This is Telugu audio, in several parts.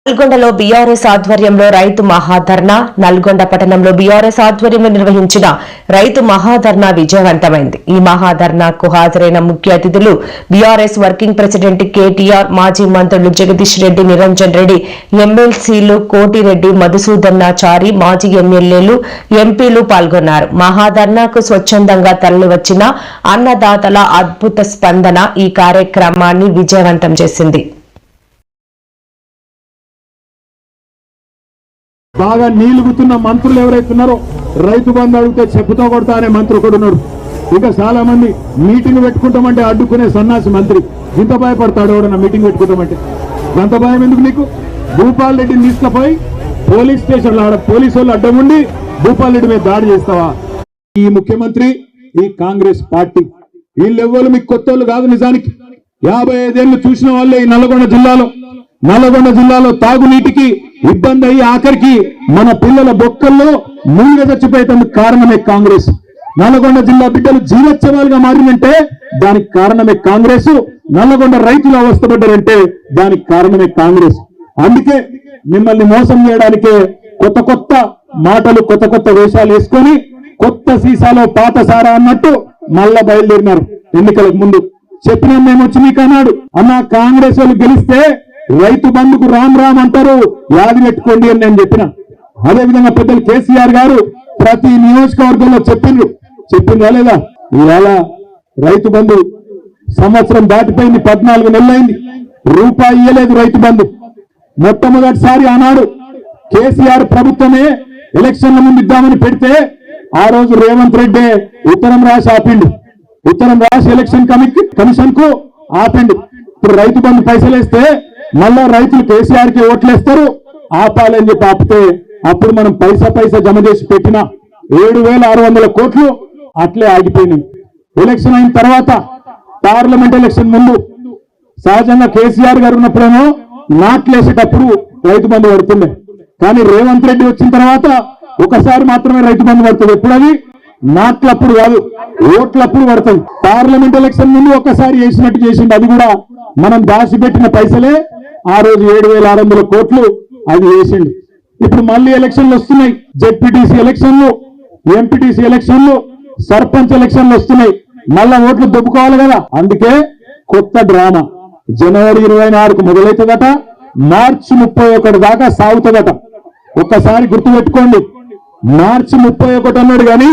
నల్గొండలో బీఆర్ఎస్ ఆధ్వర్యంలో రైతు మహాధర్నా. నల్గొండ పట్టణంలో బీఆర్ఎస్ ఆధ్వర్యంలో నిర్వహించిన రైతు మహాధర్నా విజయవంతమైంది. ఈ మహాధర్నాకు హాజరైన ముఖ్య అతిథులు బీఆర్ఎస్ వర్కింగ్ ప్రెసిడెంట్ కేటీఆర్, మాజీ మంత్రులు జగదీష్ రెడ్డి, నిరంజన్ రెడ్డి, ఎమ్మెల్సీలు కోటిరెడ్డి, మధుసూదనాచారి, మాజీ ఎమ్మెల్యేలు, ఎంపీలు పాల్గొన్నారు. మహాధర్నాకు స్వచ్ఛందంగా తరలివచ్చిన అన్నదాతల అద్భుత స్పందన ఈ కార్యక్రమాన్ని విజయవంతం చేసింది. బాగా నీలుగుతున్న మంత్రులు ఎవరైతున్నారో రైతు బంధు అడిగితే చెప్పుతో కొడతా అనే మంత్రి ఒకడు ఉన్నాడు. ఇంకా చాలా మంది మీటింగ్ పెట్టుకుంటామంటే అడ్డుకునే సన్నాసి మంత్రి. ఇంత భయపడతాడు ఎవడన్నా మీటింగ్ పెట్టుకుంటామంటే? అంత భయం ఎందుకు నీకు? భూపాల్ రెడ్డిని తీసుకుపోయి పోలీస్ స్టేషన్లో పోలీసు వాళ్ళు అడ్డం ఉండి భూపాల్ రెడ్డి మీద దాడి చేస్తావా? ఈ ముఖ్యమంత్రి, ఈ కాంగ్రెస్ పార్టీ వీళ్ళెవ్వరు మీకు కొత్త వాళ్ళు కాదు. నిజానికి 55 ఏళ్ళు చూసిన వాళ్ళే ఈ నల్గొండ జిల్లాలో తాగునీటికి ఇబ్బంది అయ్యి ఆఖరికి మన పిల్లల బొక్కల్లో ముంగ చచ్చిపోయేందుకు కారణమే కాంగ్రెస్. నల్గొండ జిల్లా బిడ్డలు జీవోత్సవాలుగా మారిందంటే దానికి కారణమే కాంగ్రెస్. నల్గొండ రైతులు అవస్థపడ్డారంటే దానికి కారణమే కాంగ్రెస్. అందుకే మిమ్మల్ని మోసం చేయడానికే కొత్త మాటలు, కొత్త వేషాలు వేసుకొని కొత్త సీసాలో పాత సారా అన్నట్టు మళ్ళా బయలుదేరినారు. ఎన్నికలకు ముందు చెప్పినా మేము వచ్చి మీకు అన్నాడు, అన్న కాంగ్రెస్ వాళ్ళు గెలిస్తే రైతు బంధుకు రామ్ అంటారు, యాది పెట్టుకోండి అని నేను చెప్పిన. అదేవిధంగా పెద్దలు కేసీఆర్ గారు ప్రతి నియోజకవర్గంలో చెప్పిండ్రా లేదా? ఇవాళ రైతు బంధు సంవత్సరం దాటిపోయింది, 14 నెలలైంది, రూపాయి ఇయ్యలేదు రైతు బంధు. మొట్టమొదటిసారి ఆనాడు కేసీఆర్ ప్రభుత్వమే ఎలక్షన్ల ముందు ఇద్దామని పెడితే ఆ రోజు రేవంత్ రెడ్డి ఉత్తరం రాసి ఆపిండు. ఉత్తరం రాసి ఎలక్షన్ కమిషన్ కు ఆపిండు. ఇప్పుడు రైతు బంధు పైసలు వేస్తే మళ్ళా రైతులు కేసీఆర్ కి ఓట్లేస్తారు, ఆపాలని చెప్పి ఆపితే అప్పుడు మనం పైసా జమ చేసి పెట్టిన 7,600 కోట్లు అట్లే ఆగిపోయినాయి. ఎలక్షన్ అయిన తర్వాత పార్లమెంట్ ఎలక్షన్ ముందు సహజంగా కేసీఆర్ గారు ఉన్నప్పుడేమో నాట్లేసేటప్పుడు రైతు బంధు పడుతుండే. కానీ రేవంత్ రెడ్డి వచ్చిన తర్వాత ఒకసారి మాత్రమే రైతు బంధు పడుతుంది. ఎప్పుడది? నాట్లప్పుడు కాదు, ఓట్లప్పుడు పడుతుంది. పార్లమెంట్ ఎలక్షన్ ముందు ఒకసారి వేసినట్టు చేసిండు. అది కూడా మనం దాచిపెట్టిన పైసలే ఆ రోజు 7,600 కోట్లు అది వేసిండు. ఇప్పుడు మళ్ళీ ఎలక్షన్లు వస్తున్నాయి. జెడ్పీటీసీ ఎలక్షన్లు, ఎంపీటీసీ ఎలక్షన్లు, సర్పంచ్ ఎలక్షన్లు వస్తున్నాయి. మళ్ళా ఓట్లు దొబ్బుకోవాలి కదా. అందుకే కొత్త డ్రామా జనవరి 26కు మొదలవుతుందట, మార్చి 31 దాకా సాగుతుందట. ఒక్కసారి గుర్తుపెట్టుకోండి, మార్చి 31 అన్నాడు కానీ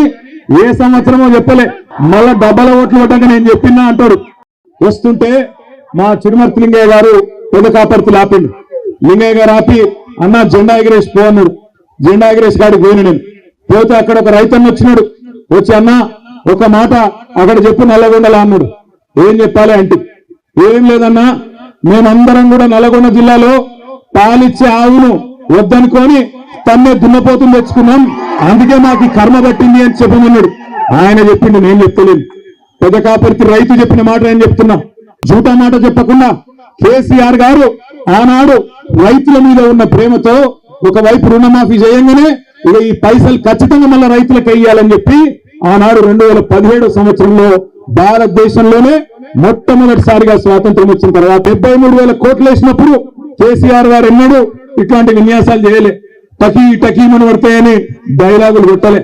ఏ సంవత్సరమో చెప్పలే. మళ్ళా డబ్బల ఓట్లు పడ్డాక నేను చెప్పినా అంటాడు. వస్తుంటే మా చిరుమర్తి లింగయ్య గారు పెద్ద కాపర్తులు ఆపిండు. లింగయ్య గారు ఆపి, అన్న జెండా ఎగిరేసి పో అన్నాడు. జెండా ఎగిరేసి కాడికి పోయిన నేను పోతే అక్కడ ఒక రైతన్న వచ్చినాడు. వచ్చి అన్న ఒక మాట అక్కడ చెప్పు నల్లగొండలా అన్నాడు. ఏం చెప్పాలి అంటే, ఏం లేదన్నా, మేమందరం కూడా నల్గొండ జిల్లాలో పాలిచ్చే ఆవును వద్దనుకొని తన్నే దున్నపోతుని తెచ్చుకున్నాం, అందుకే మాకు కర్మ పట్టింది అని చెప్పమన్నాడు. ఆయన చెప్పిండు, నేను చెప్తలేదు. పెద్ద కాపర్తి రైతు చెప్పిన మాట నేను చెప్తున్నా. జూటా మాట చెప్పకుండా కేసీఆర్ గారు ఆనాడు రైతుల మీద ఉన్న ప్రేమతో ఒకవైపు రుణమాఫీ చేయంగానే ఇక ఈ పైసలు ఖచ్చితంగా మళ్ళీ రైతులకు వేయాలని చెప్పి ఆనాడు 2017 సంవత్సరంలో భారతదేశంలోనే మొట్టమొదటిసారిగా స్వాతంత్రం వచ్చిన తర్వాత 73,000 కోట్లు వేసినప్పుడు కేసీఆర్ గారు ఎన్నడూ ఇట్లాంటి విన్యాసాలు చేయలే. టకీ టకీ మన పడతాయని డైలాగులు కొట్టలే.